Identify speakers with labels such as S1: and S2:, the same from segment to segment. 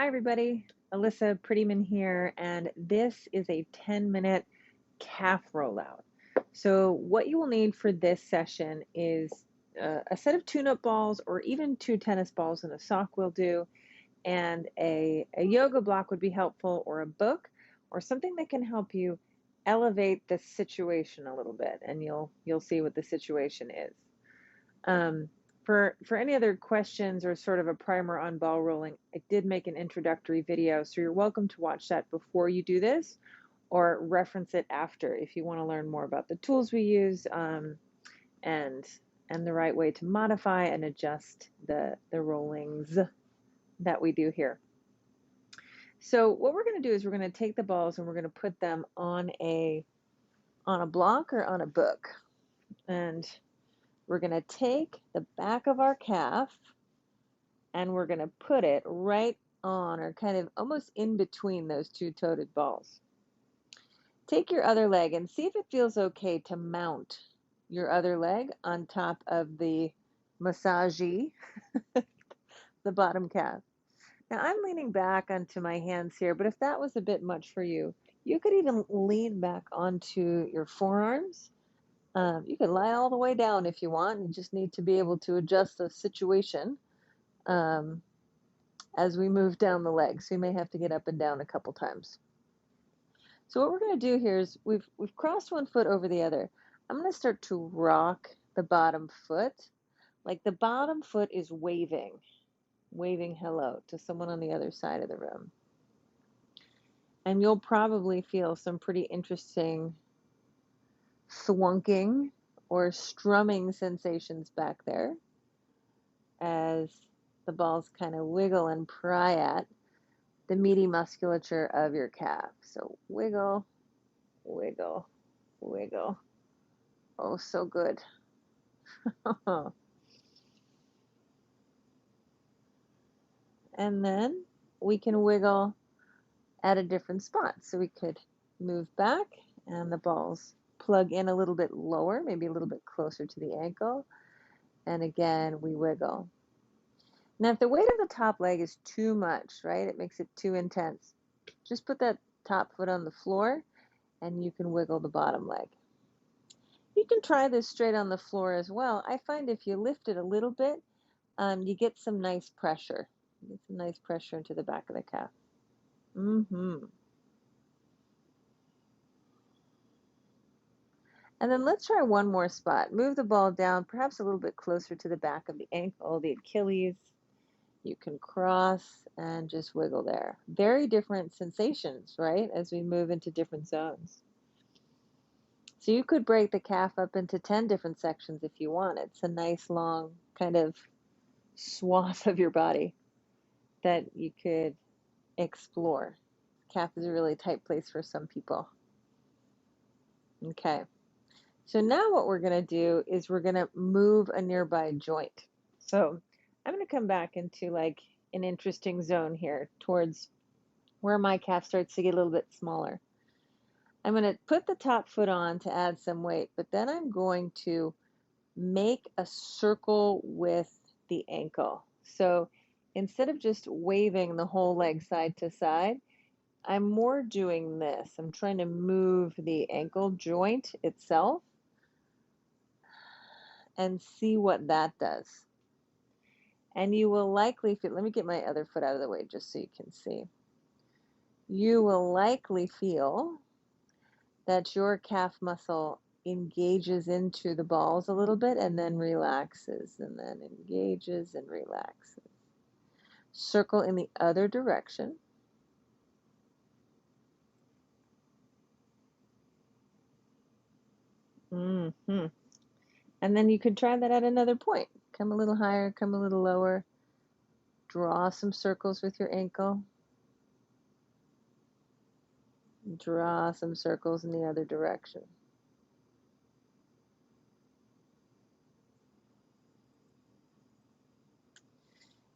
S1: Hi, everybody. Alyssa, Prettyman here, and this is a 10-minute calf rollout. So what you will need for this session is a set of tune-up balls or even two tennis balls and a sock will do, and a yoga block would be helpful, or a book, or something that can help you elevate the situation a little bit, and you'll see what the situation is. Um, for any other questions or sort of a primer on ball rolling, I did make an introductory video, so you're welcome to watch that before you do this or reference it after if you want to learn more about the tools we use, and the right way to modify and adjust the rollings that we do here. So what we're going to do is we're going to take the balls and we're going to put them on a block or on a book, and we're going to take the back of our calf and we're going to put it right on, or kind of almost in between those two-toed balls. Take your other leg and see if it feels okay to mount your other leg on top of the massagee, the bottom calf. Now I'm leaning back onto my hands here, but if that was a bit much for you, you could even lean back onto your forearms. You can lie all the way down if you want. You just need to be able to adjust the situation as we move down the leg. So you may have to get up and down a couple times. So what we're going to do here is we've crossed one foot over the other. I'm going to start to rock the bottom foot, like the bottom foot is waving hello to someone on the other side of the room. And you'll probably feel some pretty interesting thwunking or strumming sensations back there as the balls kind of wiggle and pry at the meaty musculature of your calf. So wiggle, wiggle, wiggle. Oh, so good. And then we can wiggle at a different spot. So we could move back and the balls plug in a little bit lower, maybe a little bit closer to the ankle. And again, we wiggle. Now, if the weight of the top leg is too much, right, it makes it too intense, just put that top foot on the floor and you can wiggle the bottom leg. You can try this straight on the floor as well. I find if you lift it a little bit, you get some nice pressure. You get some nice pressure into the back of the calf. And then let's try one more spot. Move the ball down, perhaps a little bit closer to the back of the ankle, the Achilles. You can cross and just wiggle there. Very different sensations, right, as we move into different zones. So you could break the calf up into 10 different sections if you want. It's a nice long kind of swath of your body that you could explore. Calf is a really tight place for some people. Okay. So now what we're going to do is we're going to move a nearby joint. So I'm going to come back into like an interesting zone here towards where my calf starts to get a little bit smaller. I'm going to put the top foot on to add some weight, but then I'm going to make a circle with the ankle. So instead of just waving the whole leg side to side, I'm more doing this. I'm trying to move the ankle joint itself and see what that does. And you will likely feel, let me get my other foot out of the way just so you can see. You will likely feel that your calf muscle engages into the balls a little bit and then relaxes, and then engages and relaxes. Circle in the other direction. And then you could try that at another point. Come a little higher, come a little lower. Draw some circles with your ankle. Draw some circles in the other direction.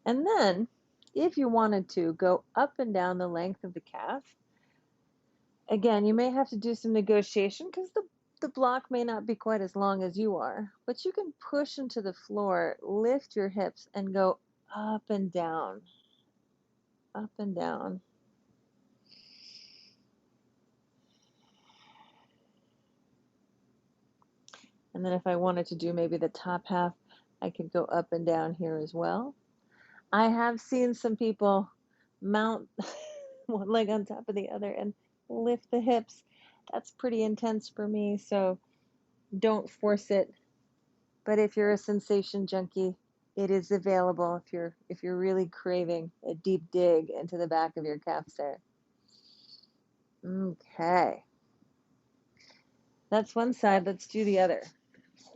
S1: And then, if you wanted to, go up and down the length of the calf. Again, you may have to do some negotiation because the block may not be quite as long as you are, but you can push into the floor, lift your hips, and go up and down. up and down. And then if I wanted to do maybe the top half, I could go up and down here as well. I have seen some people mount one leg on top of the other and lift the hips. That's pretty intense for me, so don't force it. But if you're a sensation junkie, it is available if you're really craving a deep dig into the back of your calves there. Okay. That's one side. Let's do the other.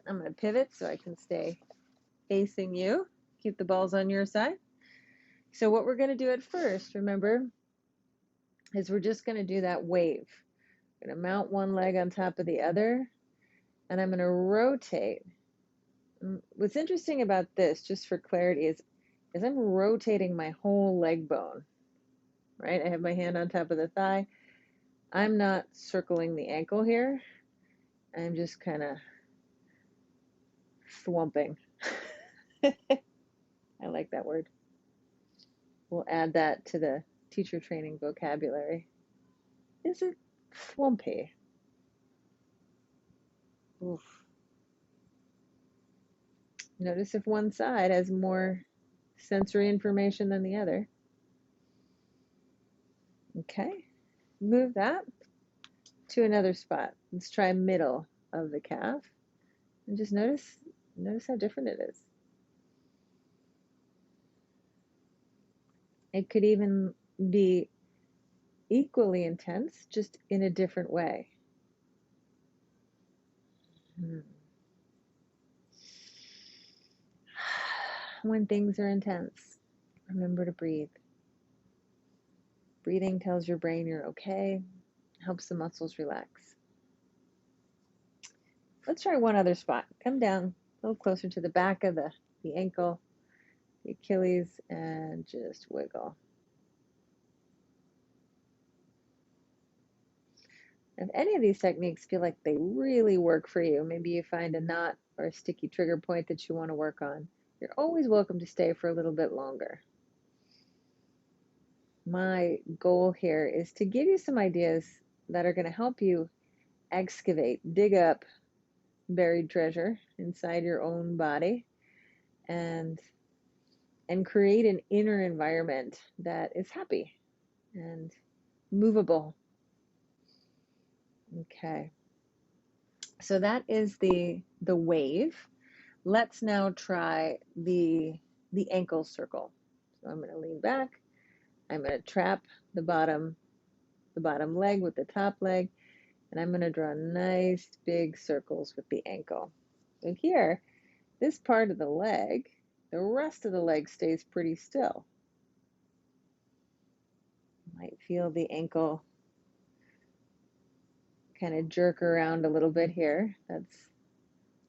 S1: I'm going to pivot so I can stay facing you. Keep the balls on your side. So what we're going to do at first, remember, is we're just going to do that wave. I'm going to mount one leg on top of the other, and I'm going to rotate. What's interesting about this, just for clarity, is I'm rotating my whole leg bone, right? I have my hand on top of the thigh. I'm not circling the ankle here. I'm just kind of thwomping. I like that word. We'll add that to the teacher training vocabulary. Is it thwompy? Oof. Notice if one side has more sensory information than the other. Okay, move that to another spot. Let's try middle of the calf. And just notice how different it is. It could even be equally intense, just in a different way. When things are intense, remember to breathe. Breathing tells your brain you're okay, helps the muscles relax. Let's try one other spot. Come down a little closer to the back of the ankle, the Achilles, and just wiggle. If any of these techniques feel like they really work for you, maybe you find a knot or a sticky trigger point that you want to work on, you're always welcome to stay for a little bit longer. My goal here is to give you some ideas that are going to help you excavate, dig up buried treasure inside your own body, and create an inner environment that is happy and movable. Okay. So that is the wave. Let's now try the ankle circle. So I'm going to lean back. I'm going to trap the bottom leg with the top leg, and I'm going to draw nice big circles with the ankle. So here, this part of the leg, the rest of the leg stays pretty still. You might feel the ankle kind of jerk around a little bit here. That's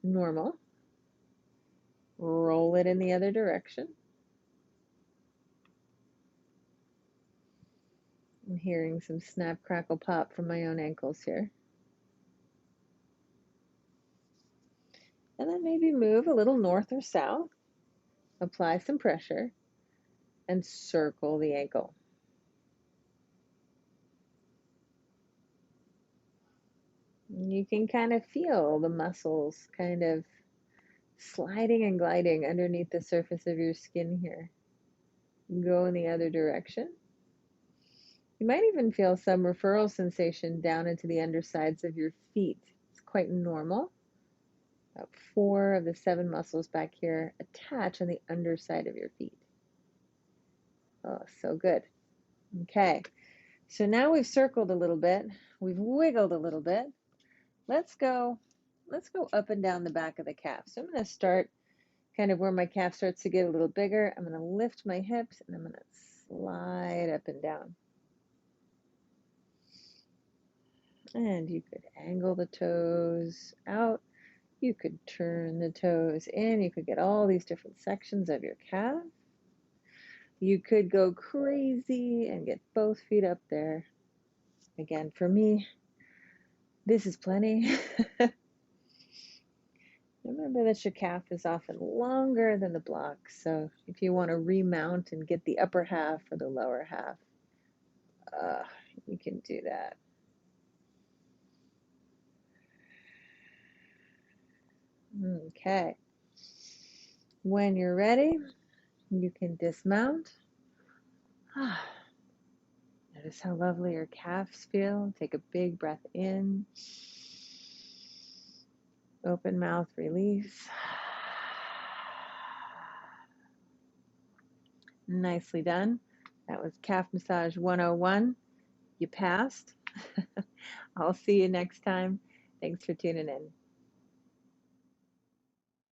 S1: normal. Roll it in the other direction. I'm hearing some snap, crackle, pop from my own ankles here. And then maybe move a little north or south. Apply some pressure and circle the ankle. And you can kind of feel the muscles kind of sliding and gliding underneath the surface of your skin here. Go in the other direction. You might even feel some referral sensation down into the undersides of your feet. It's quite normal. About 4 of the 7 muscles back here attach on the underside of your feet. Oh, so good. Okay, so now we've circled a little bit. We've wiggled a little bit. Let's go up and down the back of the calf. So I'm going to start kind of where my calf starts to get a little bigger. I'm going to lift my hips and I'm going to slide up and down. And you could angle the toes out. You could turn the toes in. You could get all these different sections of your calf. You could go crazy and get both feet up there. Again, for me, this is plenty. Remember that your calf is often longer than the block, so if you want to remount and get the upper half or the lower half, uh, you can do that. Okay. When you're ready, you can dismount. Notice how lovely your calves feel. Take a big breath in. Open mouth, release. Nicely done. That was Calf Massage 101. You passed. I'll see you next time. Thanks for tuning in.